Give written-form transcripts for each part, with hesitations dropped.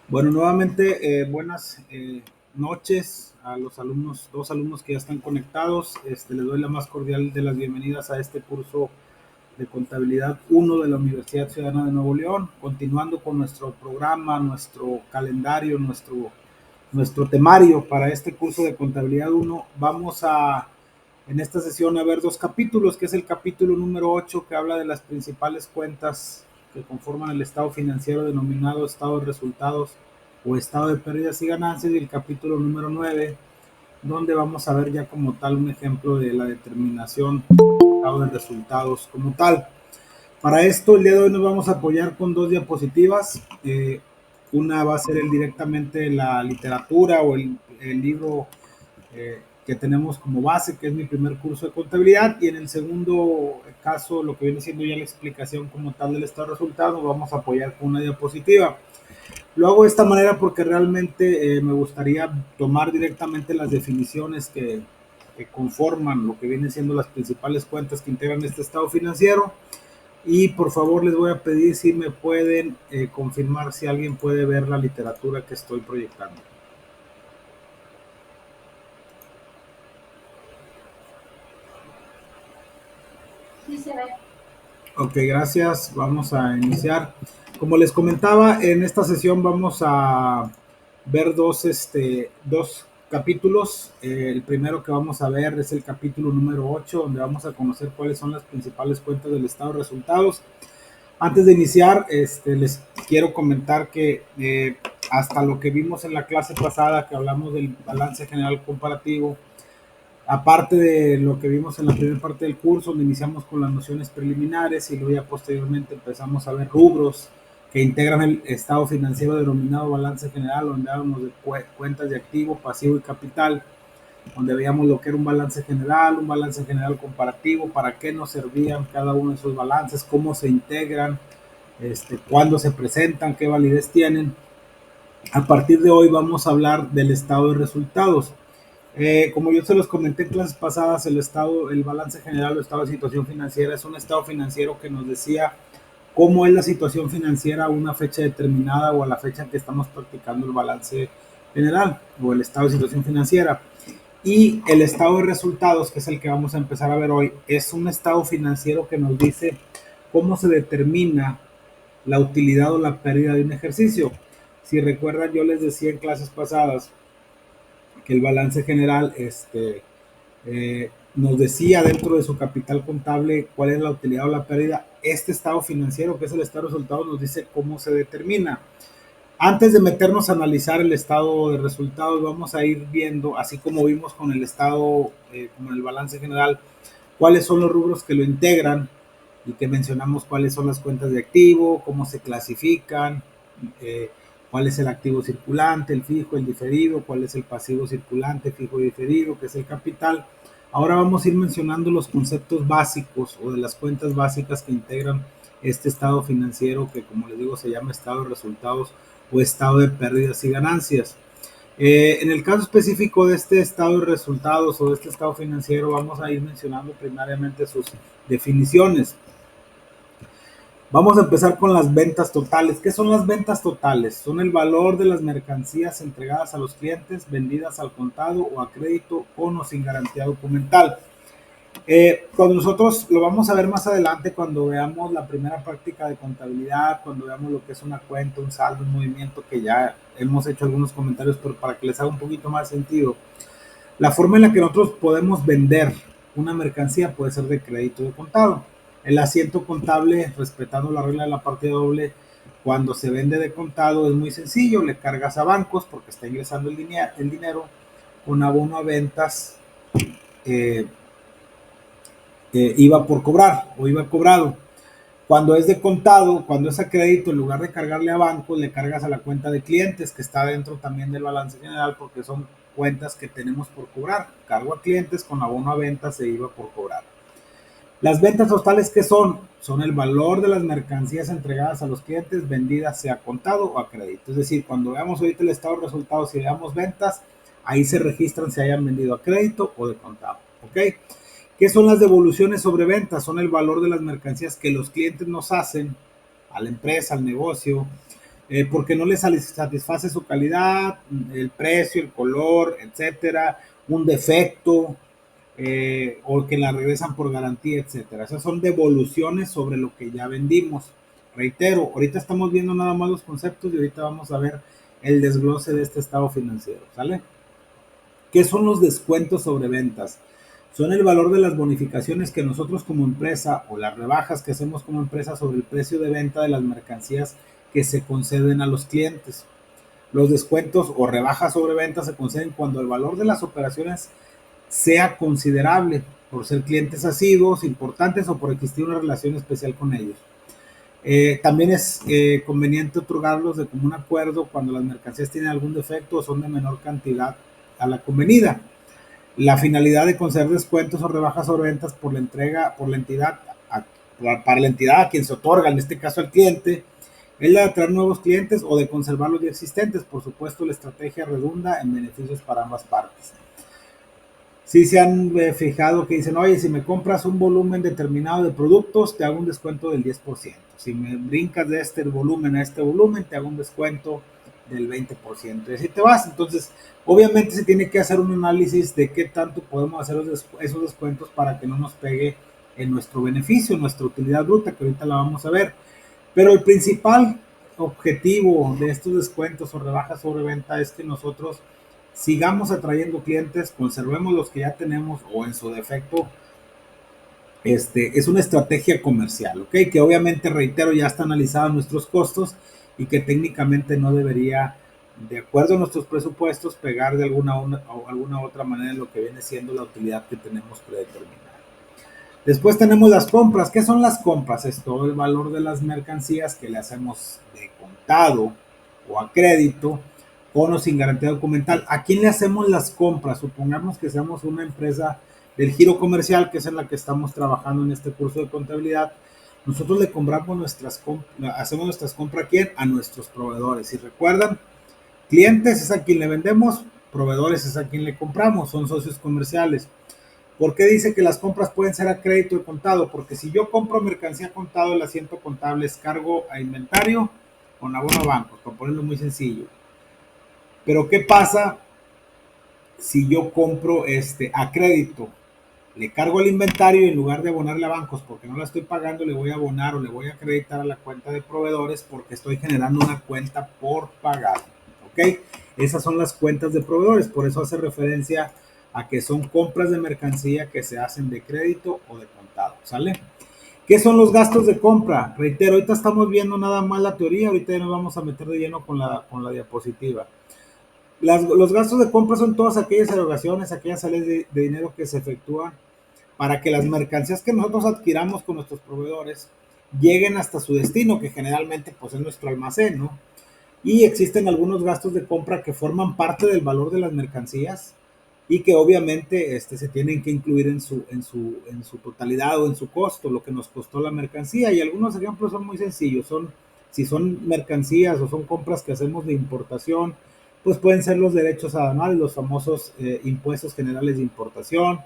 Bueno, nuevamente buenas noches a los alumnos, dos alumnos que ya están conectados. Les doy la más cordial de las bienvenidas a este curso de Contabilidad 1 de la Universidad Ciudadana de Nuevo León, continuando con nuestro programa, nuestro calendario, nuestro temario para este curso de Contabilidad 1. Vamos en esta sesión a ver dos capítulos, que es el capítulo número 8, que habla de las principales cuentas que conforman el estado financiero denominado estado de resultados o estado de pérdidas y ganancias, y el capítulo número 9, donde vamos a ver ya como tal un ejemplo de la determinación del estado de resultados como tal. Para esto, el día de hoy nos vamos a apoyar con dos diapositivas. Una va a ser directamente la literatura o el libro que tenemos como base, que es mi primer curso de contabilidad, y en el segundo caso, lo que viene siendo ya la explicación como tal del estado de resultados, vamos a apoyar con una diapositiva. Lo hago de esta manera porque realmente me gustaría tomar directamente las definiciones que conforman lo que vienen siendo las principales cuentas que integran este estado financiero. Y por favor les voy a pedir si me pueden confirmar si alguien puede ver la literatura que estoy proyectando. Sí se ve. Ok, gracias. Vamos a iniciar. Como les comentaba, en esta sesión vamos a ver dos capítulos. El primero que vamos a ver es el capítulo número 8, donde vamos a conocer cuáles son las principales cuentas del estado de resultados. Antes de iniciar, les quiero comentar que hasta lo que vimos en la clase pasada, que hablamos del balance general comparativo, aparte de lo que vimos en la primera parte del curso, donde iniciamos con las nociones preliminares y luego ya posteriormente empezamos a ver rubros que integran el estado financiero denominado balance general, donde hablamos de cuentas de activo, pasivo y capital, donde veíamos lo que era un balance general comparativo, para qué nos servían cada uno de esos balances, cómo se integran, cuándo se presentan, qué validez tienen. A partir de hoy vamos a hablar del estado de resultados. Como yo se los comenté en clases pasadas, el balance general o estado de situación financiera es un estado financiero que nos decía cómo es la situación financiera a una fecha determinada o a la fecha en que estamos practicando el balance general o el estado de situación financiera. Y el estado de resultados, que es el que vamos a empezar a ver hoy, es un estado financiero que nos dice cómo se determina la utilidad o la pérdida de un ejercicio. Si recuerdan, yo les decía en clases pasadas que el balance general nos decía dentro de su capital contable cuál es la utilidad o la pérdida. Este estado financiero, que es el estado de resultados, nos dice cómo se determina. Antes de meternos a analizar el estado de resultados, vamos a ir viendo, así como vimos con el estado, como el balance general, cuáles son los rubros que lo integran y que mencionamos cuáles son las cuentas de activo, cómo se clasifican, eh, cuál es el activo circulante, el fijo, el diferido, cuál es el pasivo circulante, fijo y diferido, que es el capital. Ahora vamos a ir mencionando los conceptos básicos o de las cuentas básicas que integran este estado financiero, que como les digo se llama estado de resultados o estado de pérdidas y ganancias. En el caso específico de este estado de resultados o de este estado financiero, vamos a ir mencionando primariamente sus definiciones. Vamos a empezar con las ventas totales. ¿Qué son las ventas totales? Son el valor de las mercancías entregadas a los clientes, vendidas al contado o a crédito, con o sin garantía documental. Cuando nosotros lo vamos a ver más adelante, cuando veamos la primera práctica de contabilidad, cuando veamos lo que es una cuenta, un saldo, un movimiento, que ya hemos hecho algunos comentarios, pero para que les haga un poquito más sentido, la forma en la que nosotros podemos vender una mercancía puede ser de crédito o de contado. El asiento contable, respetando la regla de la partida doble, cuando se vende de contado es muy sencillo, le cargas a bancos porque está ingresando el dinero con abono a ventas, eh, iba por cobrar o iba cobrado. Cuando es de contado, cuando es a crédito, en lugar de cargarle a bancos, le cargas a la cuenta de clientes, que está dentro también del balance general, porque son cuentas que tenemos por cobrar. Cargo a clientes con abono a ventas e IVA por cobrar. Las ventas totales, ¿qué son? Son el valor de las mercancías entregadas a los clientes, vendidas sea a contado o a crédito. Es decir, cuando veamos ahorita el estado de resultados y veamos ventas, ahí se registran si hayan vendido a crédito o de contado. ¿Ok? ¿Qué son las devoluciones sobre ventas? Son el valor de las mercancías que los clientes nos hacen a la empresa, al negocio, porque no les satisface su calidad, el precio, el color, etcétera, un defecto, o que la regresan por garantía, etcétera. Esas son devoluciones sobre lo que ya vendimos. Reitero, ahorita estamos viendo nada más los conceptos y ahorita vamos a ver el desglose de este estado financiero, ¿sale? ¿Qué son los descuentos sobre ventas? Son el valor de las bonificaciones que nosotros como empresa o las rebajas que hacemos como empresa sobre el precio de venta de las mercancías que se conceden a los clientes. Los descuentos o rebajas sobre ventas se conceden cuando el valor de las operaciones sea considerable por ser clientes asiduos, importantes o por existir una relación especial con ellos. También es conveniente otorgarlos de común acuerdo cuando las mercancías tienen algún defecto o son de menor cantidad a la convenida. La finalidad de conceder descuentos o rebajas sobre ventas por la entrega, por la entidad, para la entidad a quien se otorga, en este caso al cliente, es la de atraer nuevos clientes o de conservar los ya existentes. Por supuesto, la estrategia redunda en beneficios para ambas partes. Sí se han fijado que dicen, oye, si me compras un volumen determinado de productos, te hago un descuento del 10%. Si me brincas de este volumen a este volumen, te hago un descuento del 20%. Y así te vas. Entonces, obviamente se tiene que hacer un análisis de qué tanto podemos hacer esos descuentos para que no nos pegue en nuestro beneficio, en nuestra utilidad bruta, que ahorita la vamos a ver. Pero el principal objetivo de estos descuentos o rebajas sobre venta es que nosotros sigamos atrayendo clientes, conservemos los que ya tenemos o en su defecto, es una estrategia comercial, ¿ok? Que obviamente, reitero, ya está analizada nuestros costos y que técnicamente no debería, de acuerdo a nuestros presupuestos, pegar de alguna otra manera en lo que viene siendo la utilidad que tenemos predeterminada. Después tenemos las compras. ¿Qué son las compras? Es todo el valor de las mercancías que le hacemos de contado o a crédito, con o sin garantía documental. ¿A quién le hacemos las compras? Supongamos que seamos una empresa del giro comercial, que es en la que estamos trabajando en este curso de contabilidad. Nosotros le compramos hacemos nuestras compras ¿a quién? A nuestros proveedores. Si recuerdan, clientes es a quien le vendemos, proveedores es a quien le compramos, son socios comerciales. ¿Por qué dice que las compras pueden ser a crédito y contado? Porque si yo compro mercancía contado, el asiento contable es cargo a inventario con abono a bancos, para ponerlo muy sencillo. Pero ¿qué pasa si yo compro a crédito? Le cargo el inventario y en lugar de abonarle a bancos porque no la estoy pagando, le voy a abonar o le voy a acreditar a la cuenta de proveedores porque estoy generando una cuenta por pagar. ¿Ok? Esas son las cuentas de proveedores, por eso hace referencia a que son compras de mercancía que se hacen de crédito o de contado, ¿sale? ¿Qué son los gastos de compra? Reitero, ahorita estamos viendo nada más la teoría, ahorita ya nos vamos a meter de lleno con la diapositiva. Los gastos de compra son todas aquellas erogaciones, aquellas salidas de dinero que se efectúan para que las mercancías que nosotros adquiramos con nuestros proveedores lleguen hasta su destino, que generalmente pues, es nuestro almacén, ¿no? Y existen algunos gastos de compra que forman parte del valor de las mercancías y que obviamente se tienen que incluir en su totalidad o en su costo, lo que nos costó la mercancía. Y algunos ejemplos son muy sencillos, si son mercancías o son compras que hacemos de importación, pues pueden ser los derechos aduanales, los famosos impuestos generales de importación,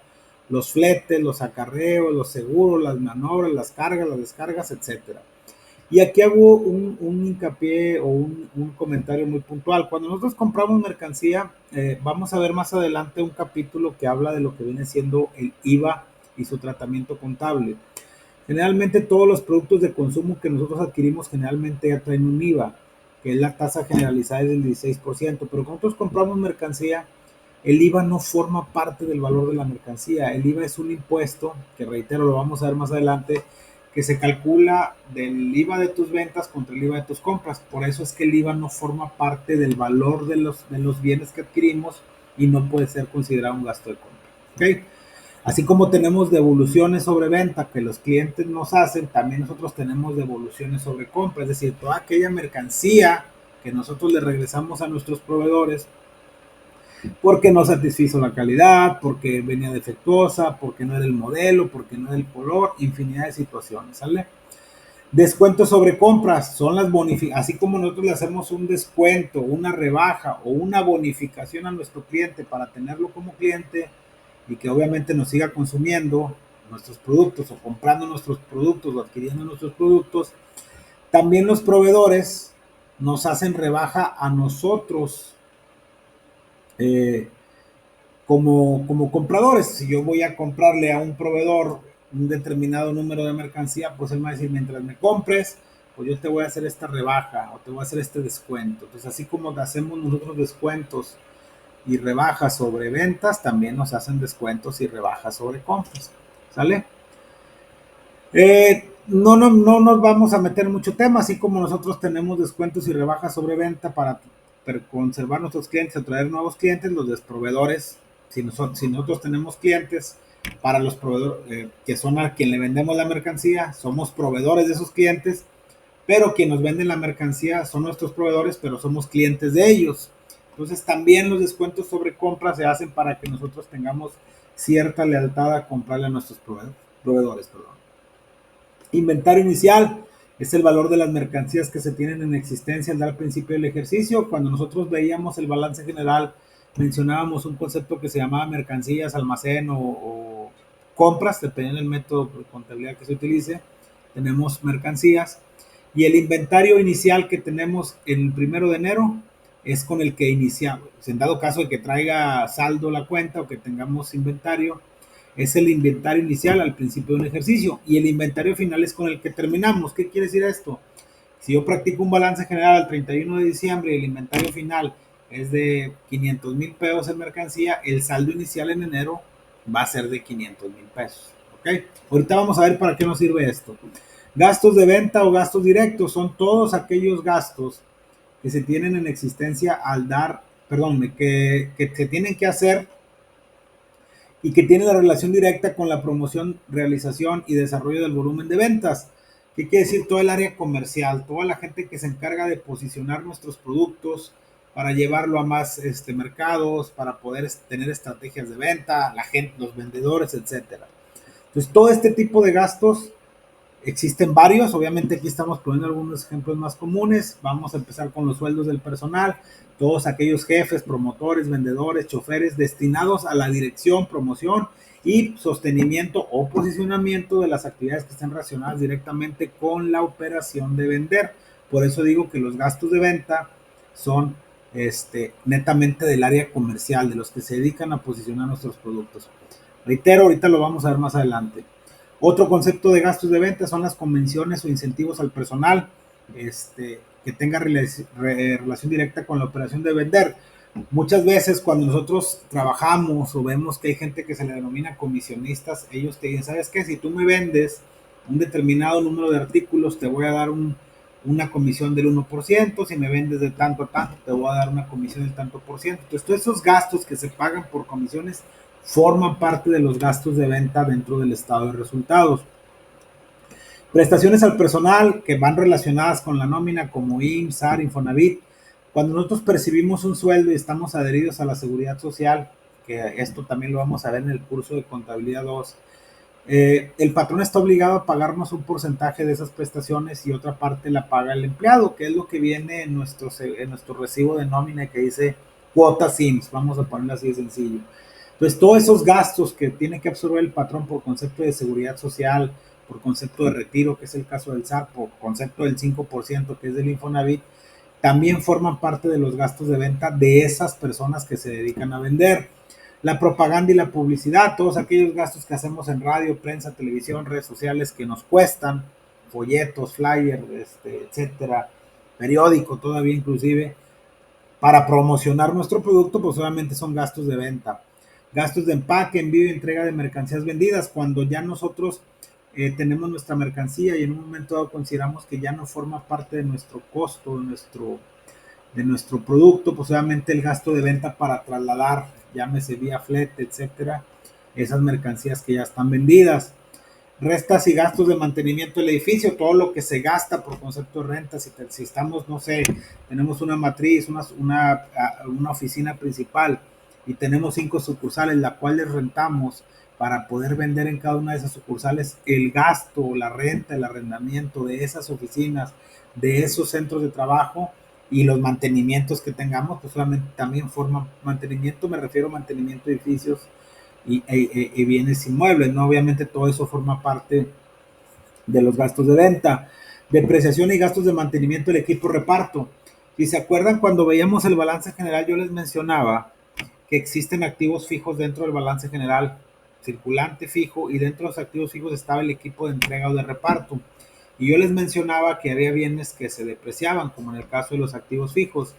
los fletes, los acarreos, los seguros, las maniobras, las cargas, las descargas, etcétera. Y aquí hago un hincapié o un comentario muy puntual. Cuando nosotros compramos mercancía, vamos a ver más adelante un capítulo que habla de lo que viene siendo el IVA y su tratamiento contable. Generalmente todos los productos de consumo que nosotros adquirimos generalmente ya traen un IVA, que es la tasa generalizada del 16%, pero cuando nosotros compramos mercancía, el IVA no forma parte del valor de la mercancía. El IVA es un impuesto, que reitero, lo vamos a ver más adelante, que se calcula del IVA de tus ventas contra el IVA de tus compras. Por eso es que el IVA no forma parte del valor de los bienes que adquirimos y no puede ser considerado un gasto de compra. ¿Okay? Así como tenemos devoluciones sobre venta que los clientes nos hacen, también nosotros tenemos devoluciones sobre compra, es decir, toda aquella mercancía que nosotros le regresamos a nuestros proveedores porque no satisfizo la calidad, porque venía defectuosa, porque no era el modelo, porque no era el color, infinidad de situaciones, ¿sale? Descuentos sobre compras, son las bonificaciones, así como nosotros le hacemos un descuento, una rebaja o una bonificación a nuestro cliente para tenerlo como cliente y que obviamente nos siga consumiendo nuestros productos o comprando nuestros productos o adquiriendo nuestros productos. También los proveedores nos hacen rebaja a nosotros como compradores. Si yo voy a comprarle a un proveedor un determinado número de mercancía, pues él me va a decir, mientras me compres, pues yo te voy a hacer esta rebaja o te voy a hacer este descuento. Pues así como hacemos nosotros descuentos y rebajas sobre ventas, también nos hacen descuentos y rebajas sobre compras. ¿Sale? No nos vamos a meter en mucho tema, así como nosotros tenemos descuentos y rebajas sobre venta para conservar nuestros clientes, atraer nuevos clientes, los proveedores, si nosotros tenemos clientes, para los proveedores que son a quien le vendemos la mercancía, somos proveedores de esos clientes, pero quien nos vende la mercancía son nuestros proveedores, pero somos clientes de ellos. Entonces también los descuentos sobre compras se hacen para que nosotros tengamos cierta lealtad a comprarle a nuestros proveedores. Inventario inicial es el valor de las mercancías que se tienen en existencia al principio del ejercicio. Cuando nosotros veíamos el balance general, mencionábamos un concepto que se llamaba mercancías, almacén o compras, dependiendo del método de contabilidad que se utilice. Tenemos mercancías y el inventario inicial que tenemos el 1 de enero es con el que iniciamos. En dado caso de que traiga saldo la cuenta o que tengamos inventario, es el inventario inicial al principio de un ejercicio y el inventario final es con el que terminamos. ¿Qué quiere decir esto? Si yo practico un balance general al 31 de diciembre y el inventario final es de 500,000 pesos en mercancía, el saldo inicial en enero va a ser de 500,000 pesos. ¿Ok? Ahorita vamos a ver para qué nos sirve esto. Gastos de venta o gastos directos son todos aquellos gastos que se tienen en existencia al dar, perdón, que se tienen que hacer y que tiene la relación directa con la promoción, realización y desarrollo del volumen de ventas. ¿Qué quiere decir? Todo el área comercial, toda la gente que se encarga de posicionar nuestros productos para llevarlo a más mercados, para poder tener estrategias de venta, la gente, los vendedores, etcétera. Entonces, todo este tipo de gastos existen varios, obviamente aquí estamos poniendo algunos ejemplos más comunes. Vamos a empezar con los sueldos del personal, todos aquellos jefes, promotores, vendedores, choferes destinados a la dirección, promoción y sostenimiento o posicionamiento de las actividades que están relacionadas directamente con la operación de vender. Por eso digo que los gastos de venta son netamente del área comercial, de los que se dedican a posicionar nuestros productos. Reitero, ahorita lo vamos a ver más adelante. Otro concepto de gastos de venta son las convenciones o incentivos al personal que tenga relación directa con la operación de vender. Muchas veces cuando nosotros trabajamos o vemos que hay gente que se le denomina comisionistas, ellos te dicen, ¿sabes qué? Si tú me vendes un determinado número de artículos, te voy a dar una comisión del 1%, si me vendes de tanto a tanto, te voy a dar una comisión del tanto por ciento. Entonces, todos esos gastos que se pagan por comisiones forman parte de los gastos de venta dentro del estado de resultados. Prestaciones al personal que van relacionadas con la nómina como IMSS, SAR, Infonavit. Cuando nosotros percibimos un sueldo y estamos adheridos a la seguridad social, que esto también lo vamos a ver en el curso de contabilidad 2, el patrón está obligado a pagarnos un porcentaje de esas prestaciones y otra parte la paga el empleado, que es lo que viene en nuestro recibo de nómina que dice cuotas IMSS, vamos a ponerlo así de sencillo. Entonces, todos esos gastos que tiene que absorber el patrón por concepto de seguridad social, por concepto de retiro, que es el caso del SAR, por concepto del 5%, que es del Infonavit, también forman parte de los gastos de venta de esas personas que se dedican a vender. La propaganda y la publicidad, todos aquellos gastos que hacemos en radio, prensa, televisión, redes sociales que nos cuestan, folletos, flyers, etcétera, periódico todavía inclusive, para promocionar nuestro producto, pues obviamente son gastos de venta. Gastos de empaque, envío y entrega de mercancías vendidas, cuando ya nosotros tenemos nuestra mercancía y en un momento dado consideramos que ya no forma parte de nuestro costo, de nuestro producto, pues obviamente el gasto de venta para trasladar, llámese vía flete, etcétera, esas mercancías que ya están vendidas. Restas y gastos de mantenimiento del edificio, todo lo que se gasta por concepto de renta, si estamos, no sé, tenemos una matriz, una oficina principal y tenemos 5 sucursales, la cual les rentamos para poder vender en cada una de esas sucursales, el gasto, la renta, el arrendamiento de esas oficinas, de esos centros de trabajo y los mantenimientos que tengamos, pues solamente también forman mantenimiento, me refiero a mantenimiento de edificios y bienes inmuebles, ¿no? Obviamente todo eso forma parte de los gastos de venta. Depreciación y gastos de mantenimiento del equipo reparto. Y se acuerdan cuando veíamos el balance general, yo les mencionaba que existen activos fijos dentro del balance general, circulante fijo, y dentro de los activos fijos estaba el equipo de entrega o de reparto. Y yo les mencionaba que había bienes que se depreciaban, como en el caso de los activos fijos.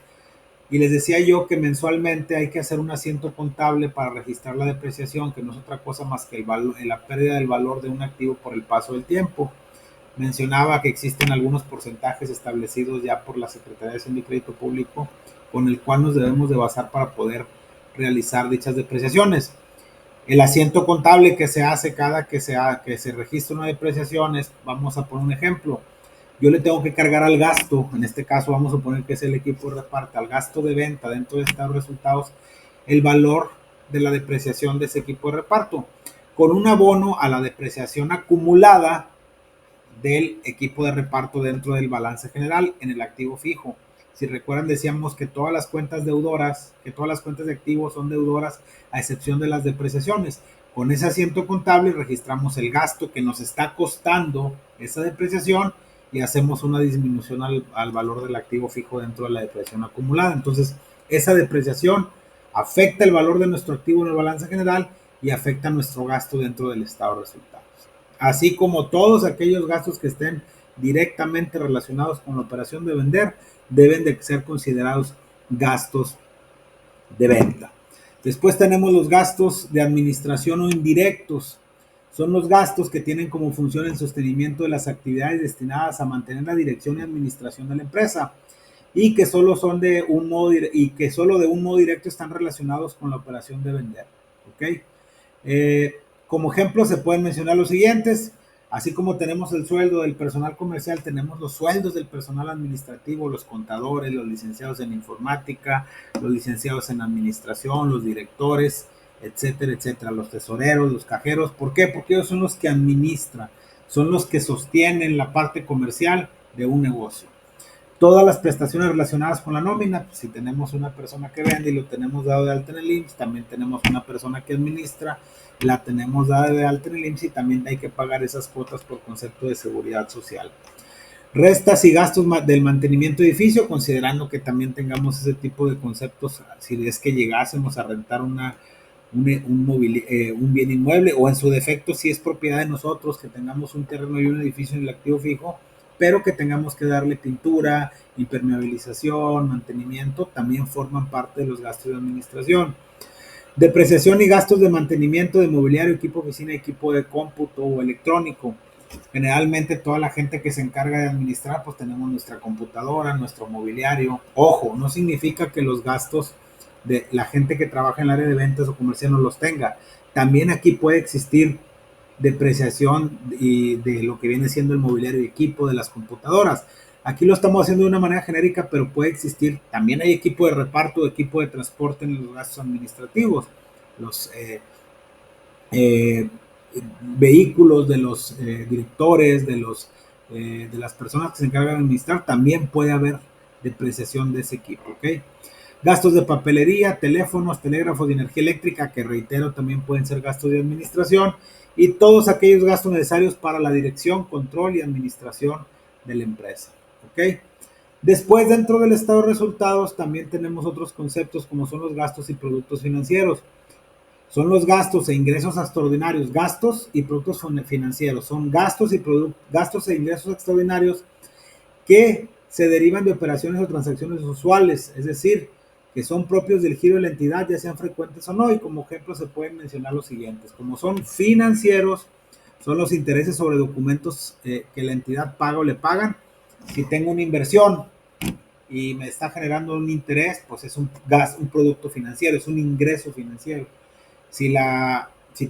Y les decía yo que mensualmente hay que hacer un asiento contable para registrar la depreciación, que no es otra cosa más que la pérdida del valor de un activo por el paso del tiempo. Mencionaba que existen algunos porcentajes establecidos ya por la Secretaría de Hacienda y Crédito Público con el cual nos debemos de basar para poder realizar dichas depreciaciones. El asiento contable que se hace cada que se registra una depreciación es, vamos a poner un ejemplo, yo le tengo que cargar al gasto, en este caso vamos a suponer que es el equipo de reparto, al gasto de venta dentro de estos resultados, el valor de la depreciación de ese equipo de reparto, con un abono a la depreciación acumulada del equipo de reparto dentro del balance general en el activo fijo. Si recuerdan, decíamos que todas las cuentas deudoras, que todas las cuentas de activos son deudoras a excepción de las depreciaciones. Con ese asiento contable registramos el gasto que nos está costando esa depreciación y hacemos una disminución al valor del activo fijo dentro de la depreciación acumulada. Entonces, esa depreciación afecta el valor de nuestro activo en el balance general y afecta nuestro gasto dentro del estado de resultados. Así como todos aquellos gastos que estén directamente relacionados con la operación de vender, deben de ser considerados gastos de venta. Después tenemos los gastos de administración o indirectos. Son los gastos que tienen como función el sostenimiento de las actividades destinadas a mantener la dirección y administración de la empresa y que solo son de un modo y que solo de un modo directo están relacionados con la operación de vender. ¿Ok? Como ejemplo se pueden mencionar los siguientes. Así como tenemos el sueldo del personal comercial, tenemos los sueldos del personal administrativo, los contadores, los licenciados en informática, los licenciados en administración, los directores, etcétera, etcétera, los tesoreros, los cajeros. ¿Por qué? Porque ellos son los que administran, son los que sostienen la parte comercial de un negocio. Todas las prestaciones relacionadas con la nómina, pues si tenemos una persona que vende y lo tenemos dado de alta en el IMSS, también tenemos una persona que administra, la tenemos dada de alta en el IMSS y también hay que pagar esas cuotas por concepto de seguridad social. Restas y gastos del mantenimiento de edificio, considerando que también tengamos ese tipo de conceptos, si es que llegásemos a rentar un bien inmueble o en su defecto si es propiedad de nosotros, que tengamos un terreno y un edificio en el activo fijo, pero que tengamos que darle pintura, impermeabilización, mantenimiento, también forman parte de los gastos de administración. Depreciación y gastos de mantenimiento de mobiliario, equipo oficina, equipo de cómputo o electrónico. Generalmente toda la gente que se encarga de administrar, pues tenemos nuestra computadora, nuestro mobiliario. Ojo, no significa que los gastos de la gente que trabaja en el área de ventas o comercial no los tenga. También aquí puede existir depreciación y de lo que viene siendo el mobiliario y equipo de las computadoras. Aquí lo estamos haciendo de una manera genérica, pero puede existir, también hay equipo de reparto, equipo de transporte en los gastos administrativos, los vehículos de los directores, de las personas que se encargan de administrar, también puede haber depreciación de ese equipo, ¿ok? Gastos de papelería, teléfonos, telégrafos y energía eléctrica, que reitero también pueden ser gastos de administración, y todos aquellos gastos necesarios para la dirección, control y administración de la empresa, ¿ok? Después, dentro del estado de resultados, también tenemos otros conceptos como son los gastos y productos financieros. Son los gastos e ingresos extraordinarios, gastos y productos financieros. Son gastos e ingresos extraordinarios que se derivan de operaciones o transacciones usuales, es decir, que son propios del giro de la entidad, ya sean frecuentes o no, y como ejemplo se pueden mencionar los siguientes. Como son financieros, son los intereses sobre documentos que la entidad paga o le pagan. Si tengo una inversión y me está generando un interés, pues es un producto financiero, es un ingreso financiero. Si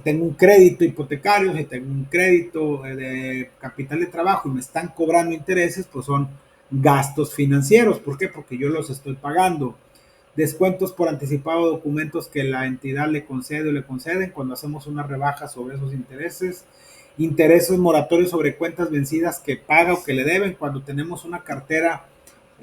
tengo un crédito hipotecario, si tengo un crédito de capital de trabajo y me están cobrando intereses, pues son gastos financieros. ¿Por qué? Porque yo los estoy pagando. Descuentos por anticipado de documentos que la entidad le concede o le conceden cuando hacemos una rebaja sobre esos intereses. Intereses moratorios sobre cuentas vencidas que paga o que le deben cuando tenemos una cartera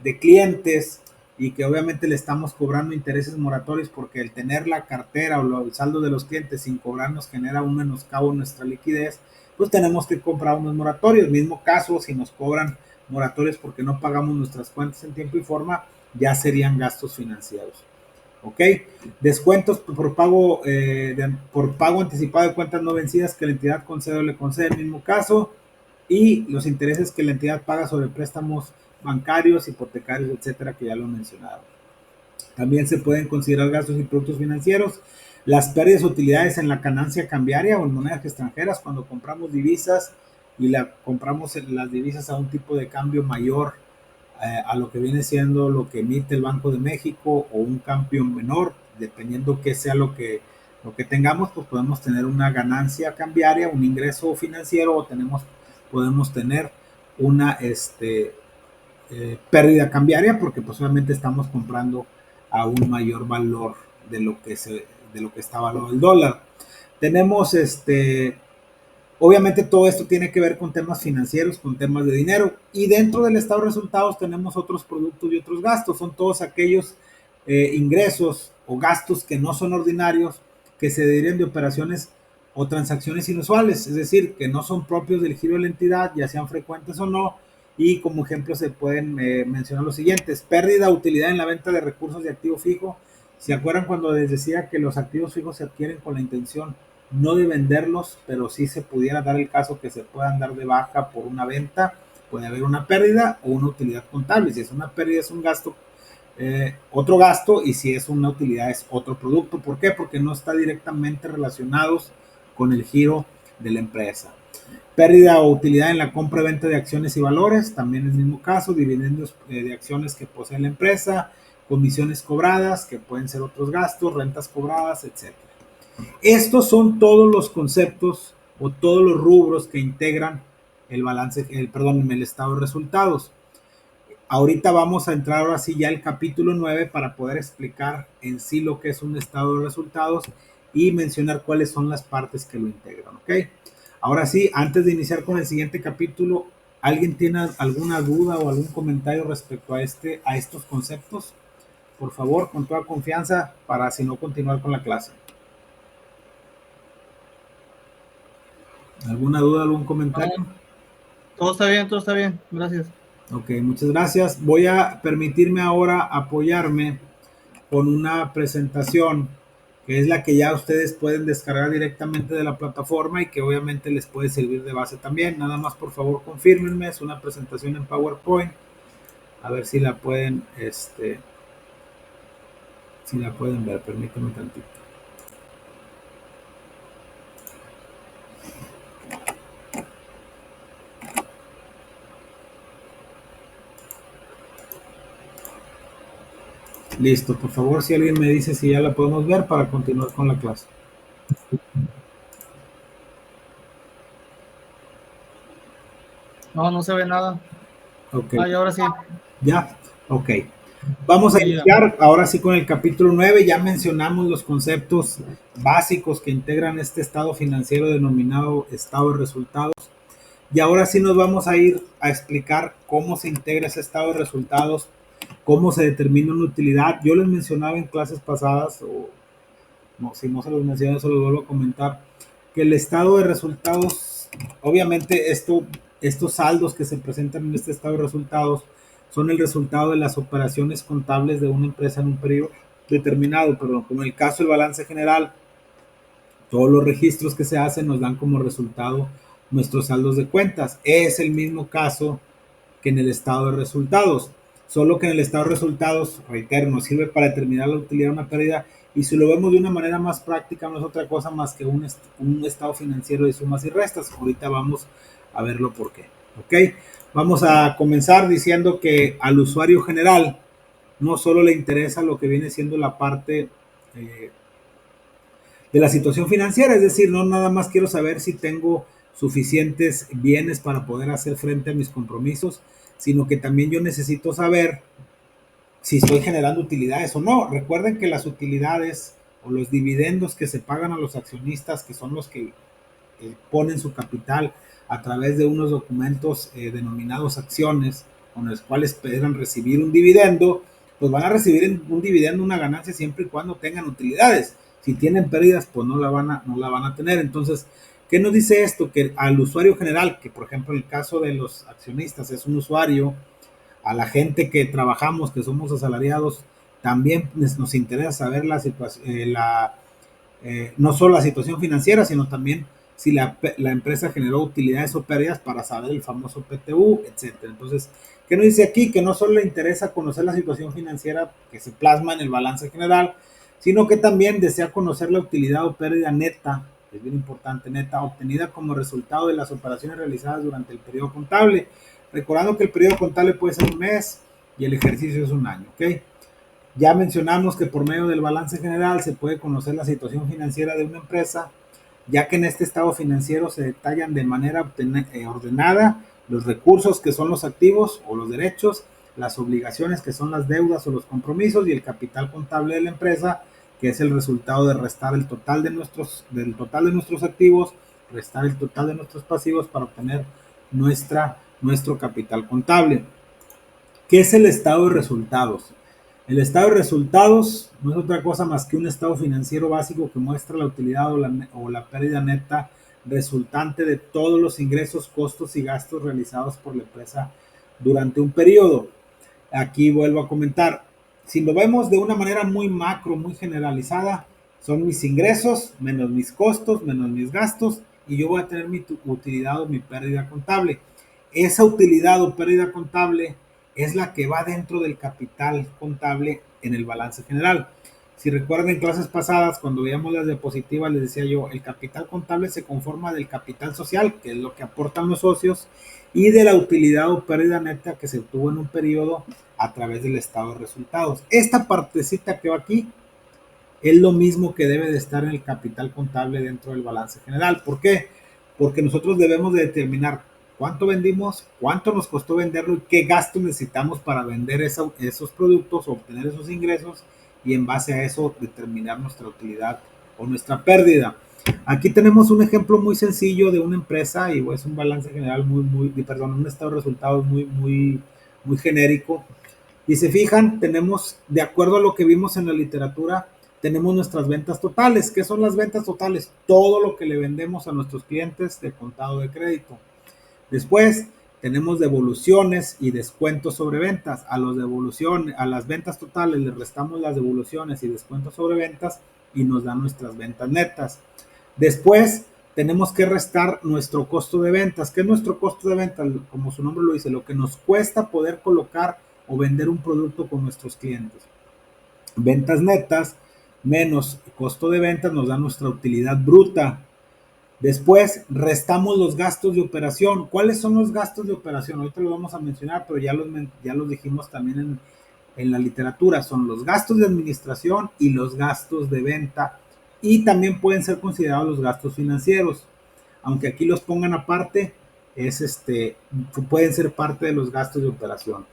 de clientes y que obviamente le estamos cobrando intereses moratorios porque el tener la cartera o el saldo de los clientes sin cobrar nos genera un menoscabo en nuestra liquidez, pues tenemos que comprar unos moratorios. Mismo caso, si nos cobran moratorios porque no pagamos nuestras cuentas en tiempo y forma, ya serían gastos financieros. ¿Ok? Descuentos por pago, por pago anticipado de cuentas no vencidas que la entidad concede o le concede en el mismo caso, y los intereses que la entidad paga sobre préstamos bancarios, hipotecarios, etcétera, que ya lo he mencionado. También se pueden considerar gastos y productos financieros, las pérdidas o utilidades en la ganancia cambiaria o en monedas extranjeras cuando compramos divisas y compramos las divisas a un tipo de cambio mayor a lo que viene siendo lo que emite el Banco de México o un cambio menor, dependiendo qué sea lo que tengamos, pues podemos tener una ganancia cambiaria, un ingreso financiero o podemos tener una pérdida cambiaria porque pues obviamente estamos comprando a un mayor valor de lo que está valorado el dólar. Tenemos obviamente todo esto tiene que ver con temas financieros, con temas de dinero, y dentro del estado de resultados tenemos otros productos y otros gastos. Son todos aquellos ingresos o gastos que no son ordinarios, que se derivan de operaciones o transacciones inusuales, es decir, que no son propios del giro de la entidad, ya sean frecuentes o no. Y como ejemplo se pueden mencionar los siguientes: pérdida o utilidad en la venta de recursos de activo fijo. ¿Se acuerdan cuando les decía que los activos fijos se adquieren con la intención no de venderlos, pero sí se pudiera dar el caso que se puedan dar de baja por una venta? Puede haber una pérdida o una utilidad contable. Si es una pérdida es un gasto, otro gasto, y si es una utilidad es otro producto. ¿Por qué? Porque no está directamente relacionados con el giro de la empresa. Pérdida o utilidad en la compra y venta de acciones y valores, también es el mismo caso. Dividendos de acciones que posee la empresa, comisiones cobradas, que pueden ser otros gastos, rentas cobradas, etc. Estos son todos los conceptos o todos los rubros que integran el balance, el estado de resultados. Ahorita vamos a entrar ahora sí ya al capítulo 9 para poder explicar en sí lo que es un estado de resultados y mencionar cuáles son las partes que lo integran, ¿ok? Ahora sí, antes de iniciar con el siguiente capítulo, ¿alguien tiene alguna duda o algún comentario respecto a estos conceptos? Por favor, con toda confianza, para si no continuar con la clase. ¿Alguna duda, algún comentario? Todo está bien, gracias. Ok, muchas gracias. Voy a permitirme ahora apoyarme con una presentación que es la que ya ustedes pueden descargar directamente de la plataforma y que obviamente les puede servir de base también. Nada más, por favor, confírmenme. Es una presentación en PowerPoint. A ver si la pueden, si la pueden ver. Permítanme tantito. Listo, por favor, si alguien me dice si ya la podemos ver para continuar con la clase. No, no se ve nada. Ok. Y ahora sí. ¿Ya? Ok. Vamos a Sí, iniciar ahora sí con el capítulo 9. Ya mencionamos los conceptos básicos que integran este estado financiero denominado estado de resultados. Y ahora sí nos vamos a ir a explicar cómo se integra ese estado de resultados, cómo se determina una utilidad. Yo les mencionaba en clases pasadas, o no, si no se los mencioné, se los vuelvo a comentar, que el estado de resultados, obviamente estos saldos que se presentan en este estado de resultados son el resultado de las operaciones contables de una empresa en un periodo determinado, pero como en el caso del balance general, todos los registros que se hacen nos dan como resultado nuestros saldos de cuentas. Es el mismo caso que en el estado de resultados, solo que en el estado de resultados, reitero, nos sirve para determinar la utilidad de una pérdida, y si lo vemos de una manera más práctica no es otra cosa más que un estado financiero de sumas y restas. Ahorita vamos a verlo por qué. ¿Ok? Vamos a comenzar diciendo que al usuario general no solo le interesa lo que viene siendo la parte de la situación financiera, es decir, no nada más quiero saber si tengo suficientes bienes para poder hacer frente a mis compromisos, sino que también yo necesito saber si estoy generando utilidades o no. Recuerden que las utilidades o los dividendos que se pagan a los accionistas, que son los que ponen su capital a través de unos documentos denominados acciones, con los cuales esperan recibir un dividendo, pues van a recibir un dividendo, una ganancia, siempre y cuando tengan utilidades. Si tienen pérdidas, pues no la van a tener. Entonces, ¿qué nos dice esto? Que al usuario general, que por ejemplo en el caso de los accionistas es un usuario, a la gente que trabajamos, que somos asalariados, también nos interesa saber la situación, no solo la situación financiera, sino también si la empresa generó utilidades o pérdidas para saber el famoso PTU, etcétera. Entonces, ¿qué nos dice aquí? Que no solo le interesa conocer la situación financiera que se plasma en el balance general, sino que también desea conocer la utilidad o pérdida neta, es bien importante, neta, obtenida como resultado de las operaciones realizadas durante el periodo contable. Recordando que el periodo contable puede ser un mes y el ejercicio es un año, ¿ok? Ya mencionamos que por medio del balance general se puede conocer la situación financiera de una empresa, ya que en este estado financiero se detallan de manera ordenada los recursos que son los activos o los derechos, las obligaciones que son las deudas o los compromisos y el capital contable de la empresa, que es el resultado de restar el total del total de nuestros activos, restar el total de nuestros pasivos para obtener nuestro capital contable. ¿Qué es el estado de resultados? El estado de resultados no es otra cosa más que un estado financiero básico que muestra la utilidad o la pérdida neta resultante de todos los ingresos, costos y gastos realizados por la empresa durante un periodo. Aquí vuelvo a comentar, si lo vemos de una manera muy macro, muy generalizada, son mis ingresos menos mis costos, menos mis gastos, y yo voy a tener mi utilidad o mi pérdida contable. Esa utilidad o pérdida contable es la que va dentro del capital contable en el balance general. Si recuerdan en clases pasadas, cuando veíamos las diapositivas, les decía yo, el capital contable se conforma del capital social, que es lo que aportan los socios, y de la utilidad o pérdida neta que se obtuvo en un periodo a través del estado de resultados. Esta partecita que va aquí es lo mismo que debe de estar en el capital contable dentro del balance general. ¿Por qué? Porque nosotros debemos de determinar cuánto vendimos, cuánto nos costó venderlo y qué gastos necesitamos para vender esos productos o obtener esos ingresos, y en base a eso determinar nuestra utilidad o nuestra pérdida. Aquí tenemos un ejemplo muy sencillo de una empresa y es un balance general un estado de resultados muy genérico. Y se fijan, tenemos, de acuerdo a lo que vimos en la literatura, tenemos nuestras ventas totales. ¿Qué son las ventas totales? Todo lo que le vendemos a nuestros clientes de contado de crédito. Después tenemos devoluciones y descuentos sobre ventas. A las ventas totales le restamos las devoluciones y descuentos sobre ventas y nos dan nuestras ventas netas. Después tenemos que restar nuestro costo de ventas. ¿Qué es nuestro costo de ventas? Como su nombre lo dice, lo que nos cuesta poder colocar o vender un producto con nuestros clientes. Ventas netas menos costo de ventas nos da nuestra utilidad bruta. Después restamos los gastos de operación. ¿Cuáles son los gastos de operación? Ahorita lo vamos a mencionar, pero ya los dijimos también en la literatura. Son los gastos de administración y los gastos de venta. Y también pueden ser considerados los gastos financieros. Aunque aquí los pongan aparte, pueden ser parte de los gastos de operación.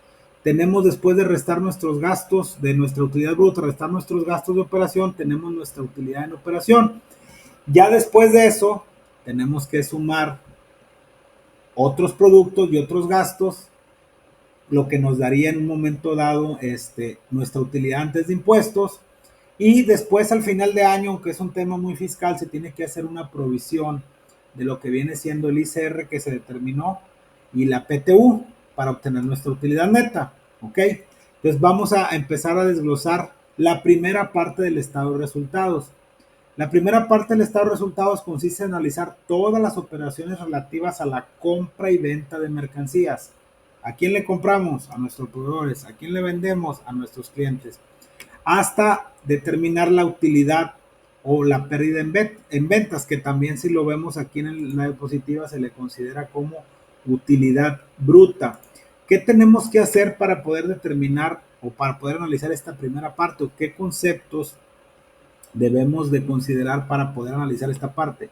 Tenemos, después de restar nuestros gastos de nuestra utilidad bruta, restar nuestros gastos de operación, tenemos nuestra utilidad en operación. Ya después de eso, tenemos que sumar otros productos y otros gastos, lo que nos daría en un momento dado nuestra utilidad antes de impuestos. Y después, al final de año, aunque es un tema muy fiscal, se tiene que hacer una provisión de lo que viene siendo el ICR que se determinó y la PTU para obtener nuestra utilidad neta. ¿Ok? Entonces vamos a empezar a desglosar la primera parte del estado de resultados. La primera parte del estado de resultados consiste en analizar todas las operaciones relativas a la compra y venta de mercancías. ¿A quién le compramos? A nuestros proveedores. ¿A quién le vendemos? A nuestros clientes. Hasta determinar la utilidad o la pérdida en ventas, que también, si lo vemos aquí en la diapositiva, se le considera como utilidad bruta. ¿Qué tenemos que hacer para poder determinar o para poder analizar esta primera parte? ¿O qué conceptos debemos de considerar para poder analizar esta parte?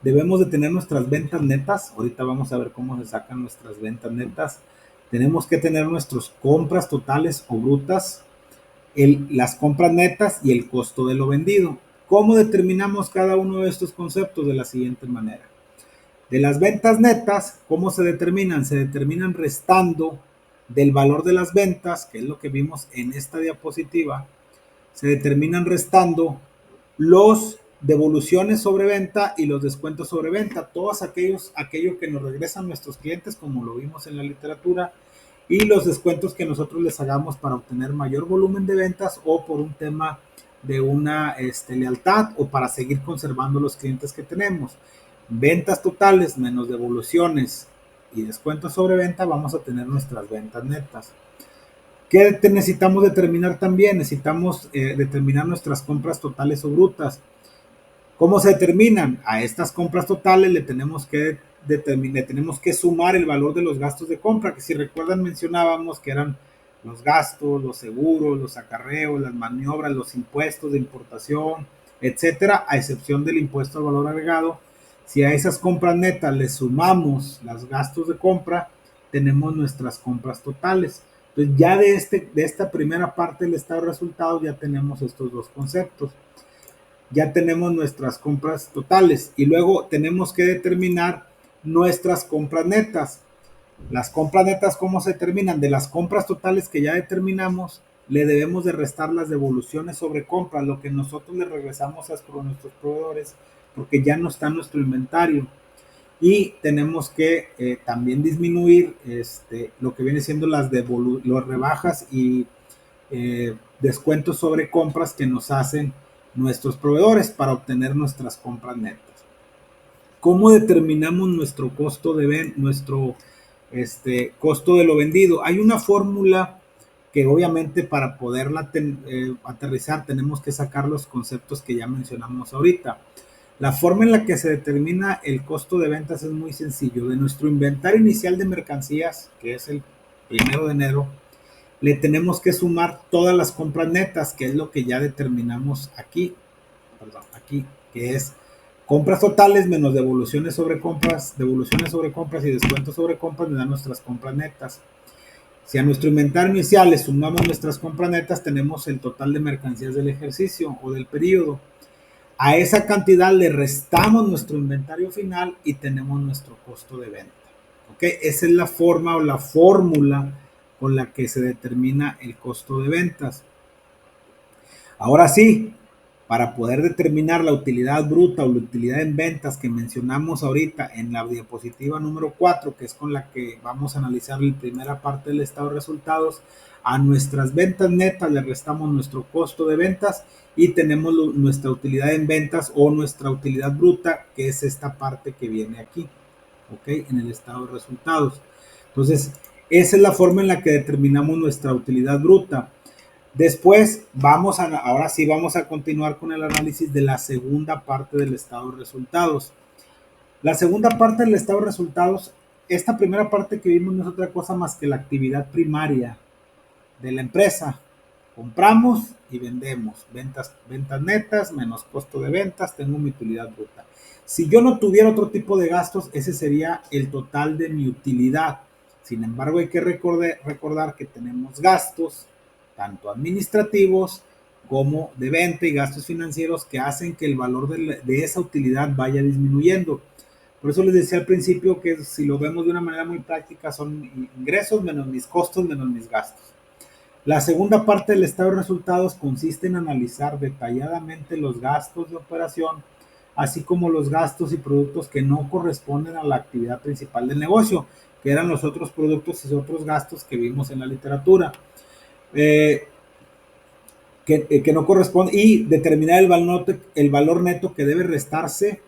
Debemos de tener nuestras ventas netas. Ahorita vamos a ver cómo se sacan nuestras ventas netas. Tenemos que tener nuestras compras totales o brutas, las compras netas y el costo de lo vendido. ¿Cómo determinamos cada uno de estos conceptos? De la siguiente manera. De las ventas netas, ¿cómo se determinan? Se determinan restando del valor de las ventas, que es lo que vimos en esta diapositiva. Se determinan restando los devoluciones sobre venta y los descuentos sobre venta, aquello que nos regresan nuestros clientes, como lo vimos en la literatura, y los descuentos que nosotros les hagamos para obtener mayor volumen de ventas o por un tema de una lealtad o para seguir conservando los clientes que tenemos. Ventas totales menos devoluciones y descuentos sobre venta, vamos a tener nuestras ventas netas. ¿Qué necesitamos determinar también? Necesitamos determinar nuestras compras totales o brutas. ¿Cómo se determinan? A estas compras totales le tenemos que sumar el valor de los gastos de compra, que si recuerdan mencionábamos que eran los gastos, los seguros, los acarreos, las maniobras, los impuestos de importación, etcétera, a excepción del impuesto al valor agregado. Si a esas compras netas le sumamos los gastos de compra, tenemos nuestras compras totales. Entonces ya de esta primera parte del estado de resultados ya tenemos estos dos conceptos. Ya tenemos nuestras compras totales y luego tenemos que determinar nuestras compras netas. Las compras netas, ¿cómo se determinan? De las compras totales que ya determinamos, le debemos de restar las devoluciones sobre compras, lo que nosotros le regresamos a nuestros proveedores, porque ya no está en nuestro inventario. Y tenemos que también disminuir lo que viene siendo las rebajas y descuentos sobre compras que nos hacen nuestros proveedores para obtener nuestras compras netas. ¿Cómo determinamos nuestro costo de costo de lo vendido? Hay una fórmula que obviamente para poderla aterrizar tenemos que sacar los conceptos que ya mencionamos ahorita. La forma en la que se determina el costo de ventas es muy sencillo. De nuestro inventario inicial de mercancías, que es el 1 de enero, le tenemos que sumar todas las compras netas, que es lo que ya determinamos aquí, que es compras totales menos devoluciones sobre compras y descuentos sobre compras me dan nuestras compras netas. Si a nuestro inventario inicial le sumamos nuestras compras netas, tenemos el total de mercancías del ejercicio o del periodo. A esa cantidad le restamos nuestro inventario final y tenemos nuestro costo de venta. ¿Okay? Esa es la forma o la fórmula con la que se determina el costo de ventas. Ahora sí, para poder determinar la utilidad bruta o la utilidad en ventas que mencionamos ahorita en la diapositiva número 4, que es con la que vamos a analizar la primera parte del estado de resultados, a nuestras ventas netas le restamos nuestro costo de ventas y tenemos nuestra utilidad en ventas o nuestra utilidad bruta, que es esta parte que viene aquí, ¿ok? En el estado de resultados. Entonces, esa es la forma en la que determinamos nuestra utilidad bruta. Después, ahora sí vamos a continuar con el análisis de la segunda parte del estado de resultados. La segunda parte del estado de resultados, esta primera parte que vimos no es otra cosa más que la actividad primaria de la empresa. Compramos y vendemos. Ventas netas menos costo de ventas, tengo mi utilidad bruta. Si yo no tuviera otro tipo de gastos, ese sería el total de mi utilidad. Sin embargo, hay que recordar que tenemos gastos, tanto administrativos como de venta y gastos financieros que hacen que el valor de esa utilidad vaya disminuyendo. Por eso les decía al principio que si lo vemos de una manera muy práctica son ingresos menos mis costos menos mis gastos. La segunda parte del estado de resultados consiste en analizar detalladamente los gastos de operación, así como los gastos y productos que no corresponden a la actividad principal del negocio, que eran los otros productos y otros gastos que vimos en la literatura. Que no corresponde, y determinar el valor neto que debe restarse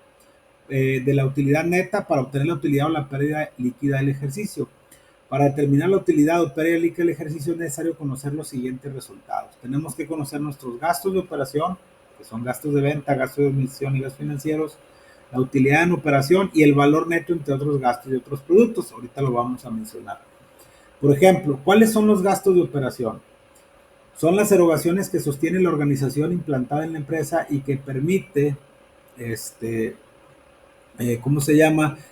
de la utilidad neta para obtener la utilidad o la pérdida líquida del ejercicio. Para determinar la utilidad o pérdida líquida del ejercicio es necesario conocer los siguientes resultados. Tenemos que conocer nuestros gastos de operación, que son gastos de venta, gastos de admisión y gastos financieros, la utilidad en operación y el valor neto entre otros gastos y otros productos. Ahorita lo vamos a mencionar. Por ejemplo, ¿cuáles son los gastos de operación? Son las erogaciones que sostiene la organización implantada en la empresa y que permite,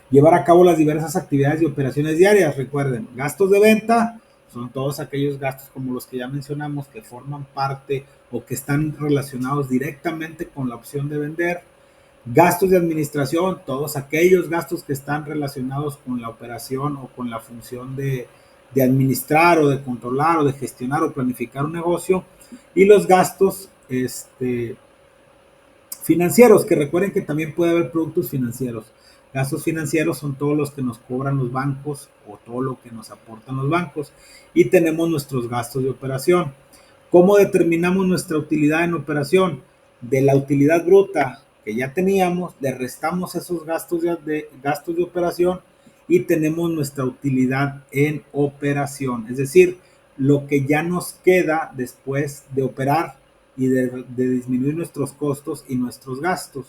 llevar a cabo las diversas actividades y operaciones diarias. Recuerden, gastos de venta son todos aquellos gastos como los que ya mencionamos que forman parte o que están relacionados directamente con la opción de vender. Gastos de administración, todos aquellos gastos que están relacionados con la operación o con la función de administrar o de controlar o de gestionar o planificar un negocio, y los gastos financieros, que recuerden que también puede haber productos financieros. Gastos financieros son todos los que nos cobran los bancos o todo lo que nos aportan los bancos. Y tenemos nuestros gastos de operación. ¿Cómo determinamos nuestra utilidad en operación? De la utilidad bruta que ya teníamos, le restamos esos gastos de operación y tenemos nuestra utilidad en operación. Es decir, lo que ya nos queda después de operar y de disminuir nuestros costos y nuestros gastos.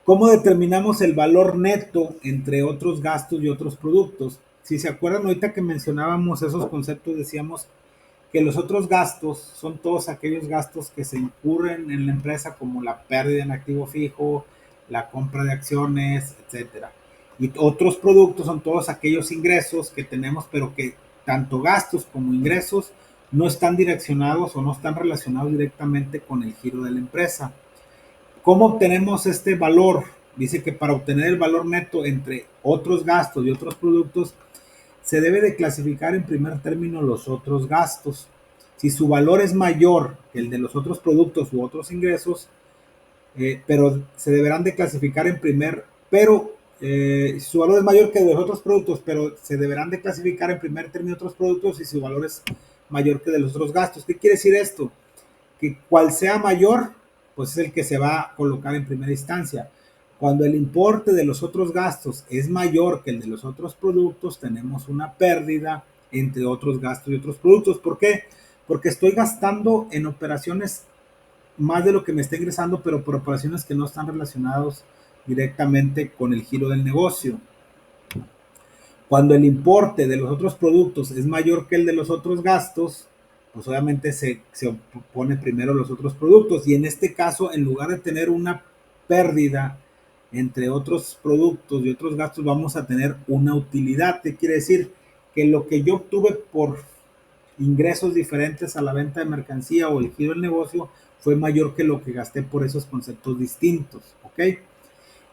¿Cómo determinamos el valor neto entre otros gastos y otros productos? Si se acuerdan, ahorita que mencionábamos esos conceptos, decíamos que los otros gastos son todos aquellos gastos que se incurren en la empresa, como la pérdida en activo fijo, la compra de acciones, etcétera. Y otros productos son todos aquellos ingresos que tenemos, pero que tanto gastos como ingresos no están direccionados o no están relacionados directamente con el giro de la empresa. ¿Cómo obtenemos este valor? Dice que para obtener el valor neto entre otros gastos y otros productos, se debe de clasificar en primer término los otros gastos. Si su valor es mayor que el de los otros productos u otros ingresos, pero se deberán de clasificar en si su valor es mayor que el de los otros productos, pero se deberán de clasificar en primer término otros productos y su valor es mayor que de los otros gastos. ¿Qué quiere decir esto? Que cual sea mayor, pues es el que se va a colocar en primera instancia. Cuando el importe de los otros gastos es mayor que el de los otros productos, tenemos una pérdida entre otros gastos y otros productos. ¿Por qué? Porque estoy gastando en operaciones más de lo que me está ingresando, pero por operaciones que no están relacionadas directamente con el giro del negocio. Cuando el importe de los otros productos es mayor que el de los otros gastos, pues obviamente se pone primero los otros productos. Y en este caso, en lugar de tener una pérdida entre otros productos y otros gastos, vamos a tener una utilidad. ¿Qué quiere decir? Que lo que yo obtuve por ingresos diferentes a la venta de mercancía o el giro del negocio fue mayor que lo que gasté por esos conceptos distintos. ¿Ok?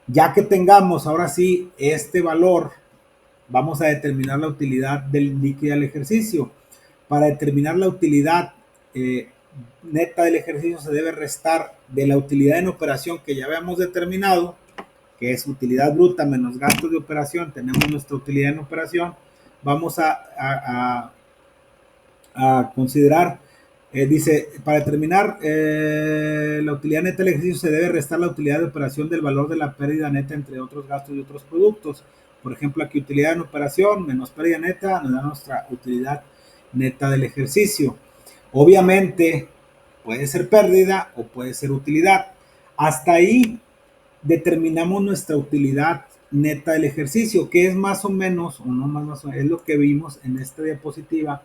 Ya que tengamos ahora sí este valor, vamos a determinar la utilidad del líquido del ejercicio. Para determinar la utilidad neta del ejercicio se debe restar de la utilidad en operación que ya habíamos determinado, que es utilidad bruta menos gastos de operación. Tenemos nuestra utilidad en operación. Vamos a considerar, dice, para determinar la utilidad neta del ejercicio se debe restar la utilidad de operación del valor de la pérdida neta entre otros gastos y otros productos. Por ejemplo, aquí utilidad en operación menos pérdida neta nos da nuestra utilidad neta del ejercicio. Obviamente puede ser pérdida o puede ser utilidad. Hasta ahí determinamos nuestra utilidad neta del ejercicio, que es más o menos, o no más o menos, es lo que vimos en esta diapositiva,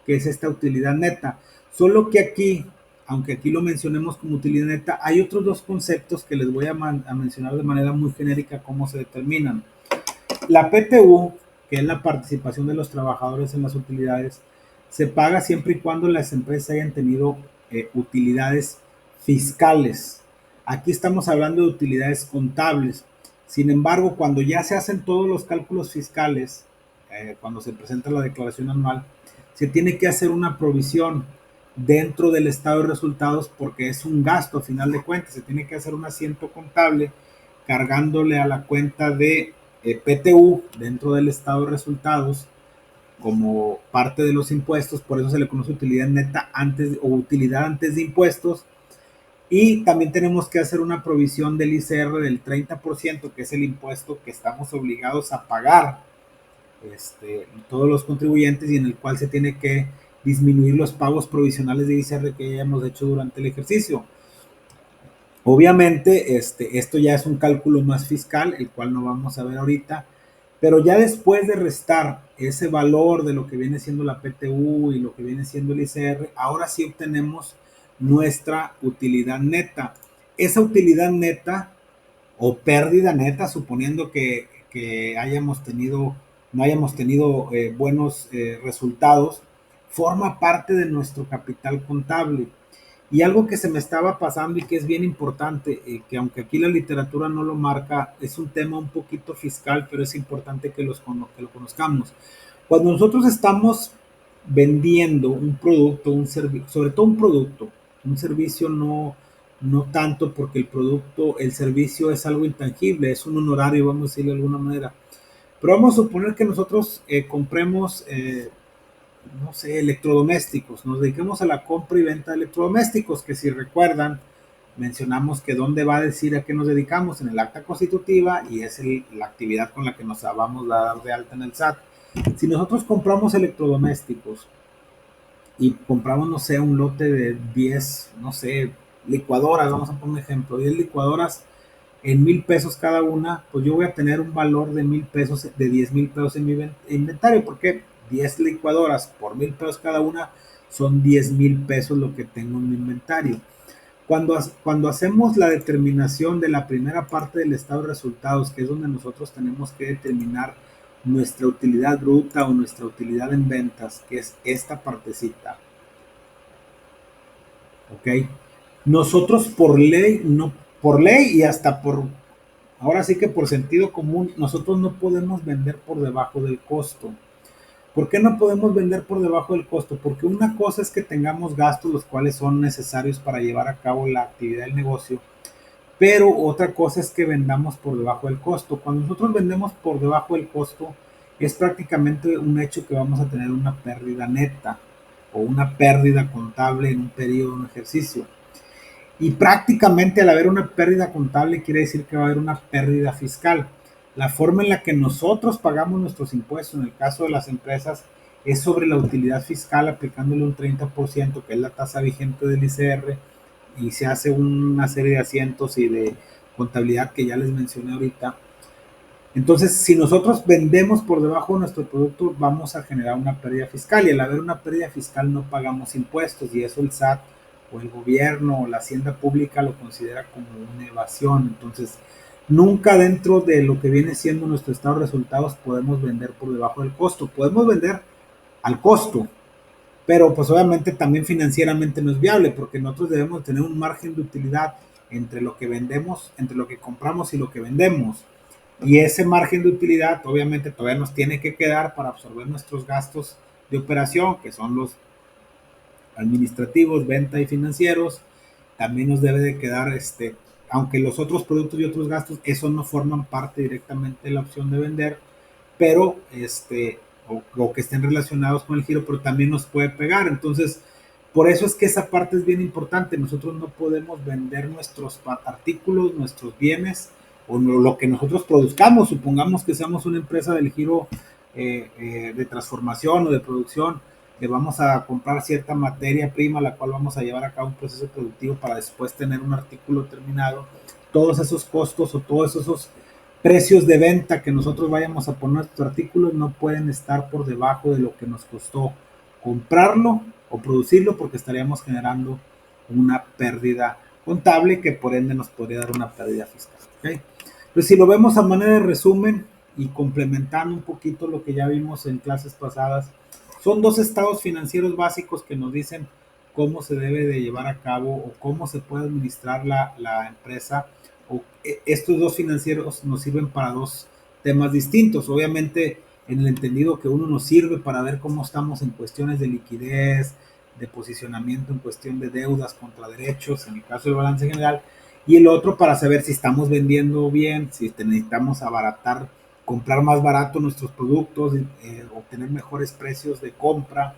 que es esta utilidad neta. Solo que aquí, aunque aquí lo mencionemos como utilidad neta, hay otros dos conceptos que les voy a mencionar de manera muy genérica cómo se determinan. La PTU, que es la participación de los trabajadores en las utilidades, se paga siempre y cuando las empresas hayan tenido utilidades fiscales. Aquí estamos hablando de utilidades contables. Sin embargo, cuando ya se hacen todos los cálculos fiscales, cuando se presenta la declaración anual, se tiene que hacer una provisión dentro del estado de resultados porque es un gasto a final de cuentas. Se tiene que hacer un asiento contable cargándole a la cuenta de PTU dentro del estado de resultados como parte de los impuestos. Por eso se le conoce utilidad neta antes o utilidad antes de impuestos. Y también tenemos que hacer una provisión del ICR del 30%, que es el impuesto que estamos obligados a pagar todos los contribuyentes y en el cual se tiene que disminuir los pagos provisionales de ICR que hayamos hecho durante el ejercicio. Obviamente, esto ya es un cálculo más fiscal, el cual no vamos a ver ahorita, pero ya después de restar ese valor de lo que viene siendo la PTU y lo que viene siendo el ICR, ahora sí obtenemos nuestra utilidad neta. Esa utilidad neta o pérdida neta, suponiendo que no hayamos tenido buenos resultados, forma parte de nuestro capital contable. Y algo que se me estaba pasando y que es bien importante, que aunque aquí la literatura no lo marca, es un tema un poquito fiscal, pero es importante que lo conozcamos. Cuando nosotros estamos vendiendo un producto, un servicio, sobre todo un producto, un servicio no tanto porque el producto, el servicio es algo intangible, es un honorario, vamos a decirlo de alguna manera. Pero vamos a suponer que nosotros compremos, no sé, electrodomésticos, nos dediquemos a la compra y venta de electrodomésticos, que si recuerdan, mencionamos que dónde va a decir a qué nos dedicamos en el acta constitutiva y es la actividad con la que nos vamos a dar de alta en el SAT. Si nosotros compramos electrodomésticos y compramos, no sé, un lote de 10, no sé, licuadoras, vamos a poner un ejemplo, 10 licuadoras en 1,000 pesos cada una, pues yo voy a tener un valor de 1,000 pesos, de 10,000 pesos en mi inventario, porque 10 licuadoras por 1,000 pesos cada una son 10,000 pesos lo que tengo en mi inventario. Cuando hacemos la determinación de la primera parte del estado de resultados, que es donde nosotros tenemos que determinar nuestra utilidad bruta o nuestra utilidad en ventas, que es esta partecita, ¿ok? Nosotros por ley, no, por ley y hasta ahora sí que por sentido común, nosotros no podemos vender por debajo del costo. ¿Por qué no podemos vender por debajo del costo? Porque una cosa es que tengamos gastos los cuales son necesarios para llevar a cabo la actividad del negocio, pero otra cosa es que vendamos por debajo del costo. Cuando nosotros vendemos por debajo del costo, es prácticamente un hecho que vamos a tener una pérdida neta o una pérdida contable en un periodo, un ejercicio. Y prácticamente al haber una pérdida contable quiere decir que va a haber una pérdida fiscal. La forma en la que nosotros pagamos nuestros impuestos, en el caso de las empresas, es sobre la utilidad fiscal aplicándole un 30%, que es la tasa vigente del ICR, y se hace una serie de asientos y de contabilidad que ya les mencioné ahorita. Entonces, si nosotros vendemos por debajo de nuestro producto, vamos a generar una pérdida fiscal, y al haber una pérdida fiscal no pagamos impuestos, y eso el SAT o el gobierno o la hacienda pública lo considera como una evasión. Entonces, nunca dentro de lo que viene siendo nuestro estado de resultados podemos vender por debajo del costo. Podemos vender al costo, pero pues obviamente también financieramente no es viable, porque nosotros debemos tener un margen de utilidad entre lo que vendemos, entre lo que compramos y lo que vendemos. Y ese margen de utilidad obviamente todavía nos tiene que quedar para absorber nuestros gastos de operación, que son los administrativos, venta y financieros. También nos debe de quedar, aunque los otros productos y otros gastos, esos no forman parte directamente de la opción de vender, pero o que estén relacionados con el giro, pero también nos puede pegar. Entonces, por eso es que esa parte es bien importante. Nosotros no podemos vender nuestros artículos, nuestros bienes o lo que nosotros produzcamos. Supongamos que seamos una empresa del giro de transformación o de producción, que vamos a comprar cierta materia prima, la cual vamos a llevar a cabo un proceso productivo para después tener un artículo terminado. Todos esos costos o todos esos precios de venta que nosotros vayamos a poner nuestros artículos no pueden estar por debajo de lo que nos costó comprarlo o producirlo, porque estaríamos generando una pérdida contable que por ende nos podría dar una pérdida fiscal. ¿Okay? Pues si lo vemos a manera de resumen y complementando un poquito lo que ya vimos en clases pasadas, son dos estados financieros básicos que nos dicen cómo se debe de llevar a cabo o cómo se puede administrar la empresa. Estos dos financieros nos sirven para dos temas distintos. Obviamente, en el entendido que uno nos sirve para ver cómo estamos en cuestiones de liquidez, de posicionamiento en cuestión de deudas contra derechos, en el caso del balance general, y el otro para saber si estamos vendiendo bien, si necesitamos abaratar, comprar más barato nuestros productos, obtener mejores precios de compra,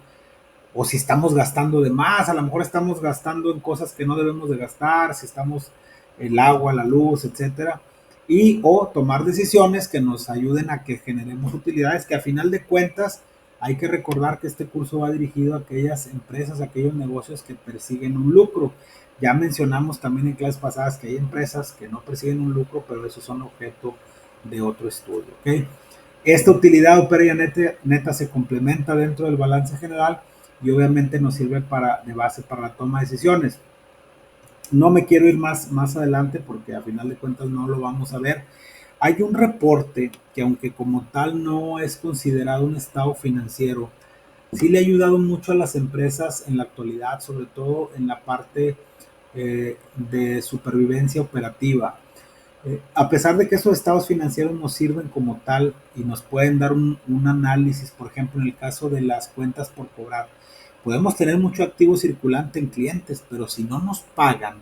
o si estamos gastando de más. A lo mejor estamos gastando en cosas que no debemos de gastar, si estamos el agua, la luz, etcétera, y o tomar decisiones que nos ayuden a que generemos utilidades, que a final de cuentas hay que recordar que este curso va dirigido a aquellas empresas, a aquellos negocios que persiguen un lucro. Ya mencionamos también en clases pasadas que hay empresas que no persiguen un lucro, pero esos son objeto de otro estudio. ¿Okay? Esta utilidad operaria neta se complementa dentro del balance general y obviamente nos sirve de base para la toma de decisiones. No me quiero ir más adelante porque a final de cuentas no lo vamos a ver. Hay un reporte que, aunque como tal no es considerado un estado financiero, sí le ha ayudado mucho a las empresas en la actualidad, sobre todo en la parte de supervivencia operativa. A pesar de que esos estados financieros nos sirven como tal y nos pueden dar un análisis, por ejemplo, en el caso de las cuentas por cobrar, podemos tener mucho activo circulante en clientes, pero si no nos pagan,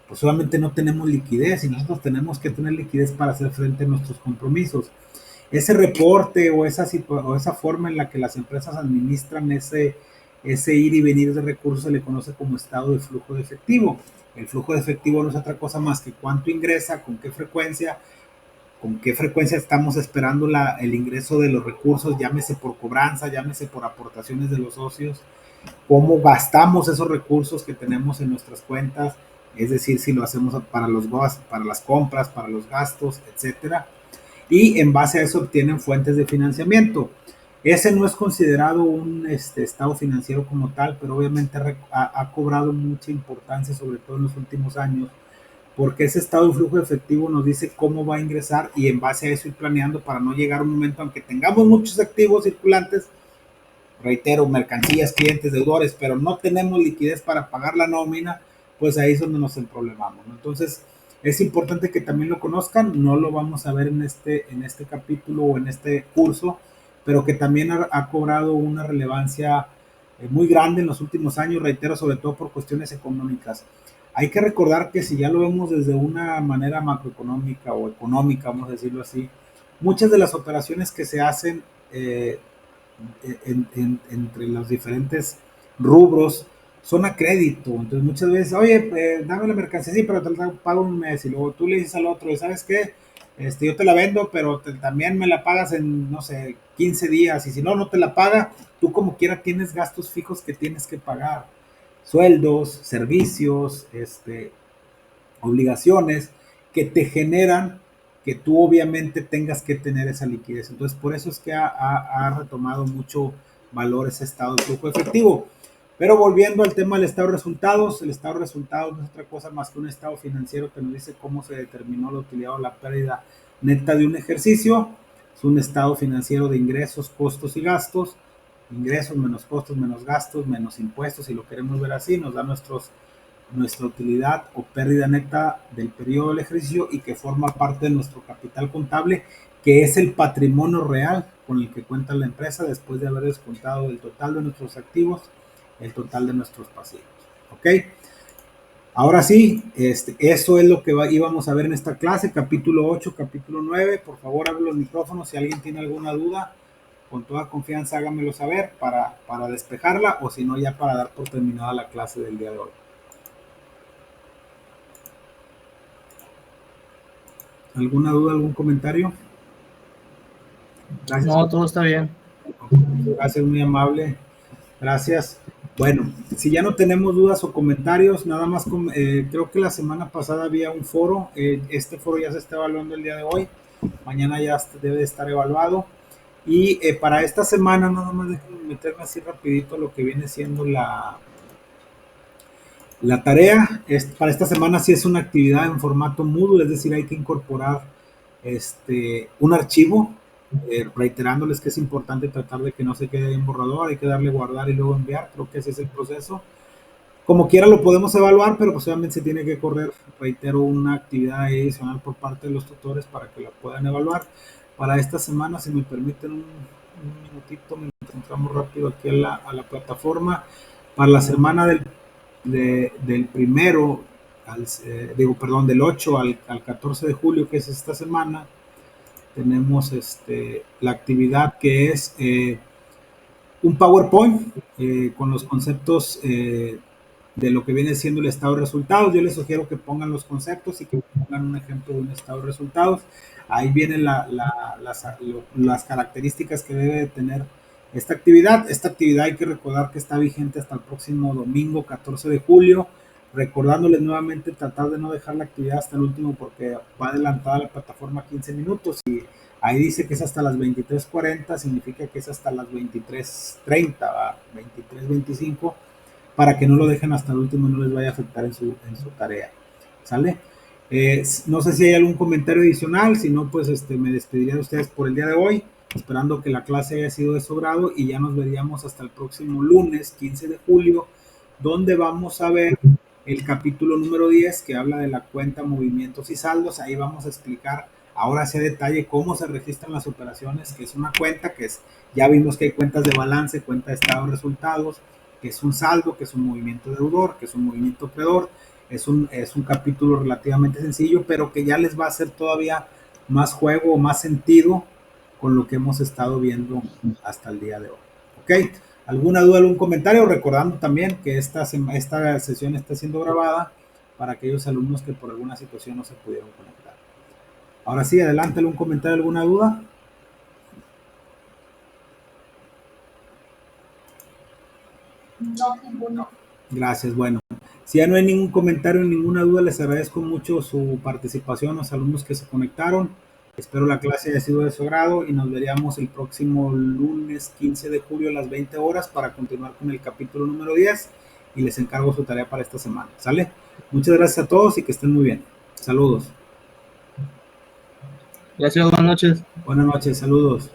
pues obviamente no tenemos liquidez y nosotros tenemos que tener liquidez para hacer frente a nuestros compromisos. Ese reporte o esa forma en la que las empresas administran ese ir y venir de recursos se le conoce como estado de flujo de efectivo. El flujo de efectivo no es otra cosa más que cuánto ingresa, con qué frecuencia estamos esperando el ingreso de los recursos, llámese por cobranza, llámese por aportaciones de los socios, cómo gastamos esos recursos que tenemos en nuestras cuentas, es decir, si lo hacemos para las compras, para los gastos, etcétera. Y en base a eso obtienen fuentes de financiamiento. Ese no es considerado un estado financiero como tal, pero obviamente ha cobrado mucha importancia, sobre todo en los últimos años, porque ese estado de flujo efectivo nos dice cómo va a ingresar y en base a eso ir planeando para no llegar a un momento, aunque tengamos muchos activos circulantes, reitero, mercancías, clientes, deudores, pero no tenemos liquidez para pagar la nómina, pues ahí es donde nos emproblemamos, ¿no? Entonces, es importante que también lo conozcan, no lo vamos a ver en este capítulo o en este curso, pero que también ha cobrado una relevancia muy grande en los últimos años, reitero, sobre todo por cuestiones económicas. Hay que recordar que si ya lo vemos desde una manera macroeconómica o económica, vamos a decirlo así, muchas de las operaciones que se hacen entre los diferentes rubros son a crédito. Entonces muchas veces, oye, dame la mercancía, sí, pero te la pago un mes. Y luego tú le dices al otro, ¿y sabes qué? Yo te la vendo, pero también me la pagas en, no sé, 15 días. Y si no, no te la paga, tú como quiera tienes gastos fijos que tienes que pagar. Sueldos, servicios, obligaciones que te generan que tú obviamente tengas que tener esa liquidez. Entonces, por eso es que ha retomado mucho valor ese estado de flujo efectivo. Pero volviendo al tema del estado de resultados, el estado de resultados no es otra cosa más que un estado financiero que nos dice cómo se determinó la utilidad o la pérdida neta de un ejercicio. Es un estado financiero de ingresos, costos y gastos. Ingresos menos costos, menos gastos, menos impuestos, si lo queremos ver así, nos da nuestra utilidad o pérdida neta del periodo del ejercicio y que forma parte de nuestro capital contable, que es el patrimonio real con el que cuenta la empresa después de haber descontado el total de nuestros activos, el total de nuestros pasivos. ¿Ok? Ahora sí, eso es lo que íbamos a ver en esta clase, capítulo 8, capítulo 9. Por favor, abre los micrófonos si alguien tiene alguna duda. Con toda confianza háganmelo saber para despejarla o si no ya para dar por terminada la clase del día de hoy. ¿Alguna duda, algún comentario? Gracias. No, todo está bien. Gracias, muy amable. Gracias. Bueno, si ya no tenemos dudas o comentarios, nada más, creo que la semana pasada había un foro, este foro ya se está evaluando el día de hoy, mañana ya debe de estar evaluado, y para esta semana nada más déjenme meterme así rapidito lo que viene siendo la tarea. Para esta semana sí es una actividad en formato Moodle, es decir, hay que incorporar un archivo, reiterándoles que es importante tratar de que no se quede en borrador, hay que darle guardar y luego enviar, creo que ese es el proceso. Como quiera lo podemos evaluar, pero pues obviamente se tiene que correr, reitero, una actividad adicional por parte de los tutores para que la puedan evaluar. Para esta semana, si me permiten un minutito, mientras entramos rápido aquí a la plataforma, para la semana del primero, del 8 al 14 de julio, que es esta semana, tenemos la actividad que es un PowerPoint con los conceptos de lo que viene siendo el estado de resultados. Yo les sugiero que pongan los conceptos y que pongan un ejemplo de un estado de resultados. Ahí vienen las características que debe tener esta actividad. Esta actividad hay que recordar que está vigente hasta el próximo domingo 14 de julio. Recordándoles nuevamente tratar de no dejar la actividad hasta el último porque va adelantada la plataforma 15 minutos y ahí dice que es hasta las 23:40, significa que es hasta las 23:30, 23:25, para que no lo dejen hasta el último y no les vaya a afectar en su tarea. ¿Sale? No sé si hay algún comentario adicional, si no, pues me despediría de ustedes por el día de hoy, esperando que la clase haya sido de su grado y ya nos veríamos hasta el próximo lunes, 15 de julio, donde vamos a ver el capítulo número 10 que habla de la cuenta, movimientos y saldos. Ahí vamos a explicar ahora sí a detalle cómo se registran las operaciones, que es una cuenta, ya vimos que hay cuentas de balance, cuenta de estado de resultados, que es un saldo, que es un movimiento deudor, que es un movimiento credor. es un capítulo relativamente sencillo, pero que ya les va a hacer todavía más juego o más sentido con lo que hemos estado viendo hasta el día de hoy. ¿Ok? ¿Alguna duda, algún comentario? Recordando también que esta sesión está siendo grabada para aquellos alumnos que por alguna situación no se pudieron conectar. Ahora sí, adelante, algún comentario, alguna duda. No, ninguno. Gracias, bueno. Si ya no hay ningún comentario, ninguna duda, les agradezco mucho su participación, los alumnos que se conectaron. Espero la clase haya sido de su agrado y nos veríamos el próximo lunes 15 de julio a las 20 horas para continuar con el capítulo número 10 y les encargo su tarea para esta semana. ¿Sale? Muchas gracias a todos y que estén muy bien. Saludos. Gracias, buenas noches. Buenas noches, saludos.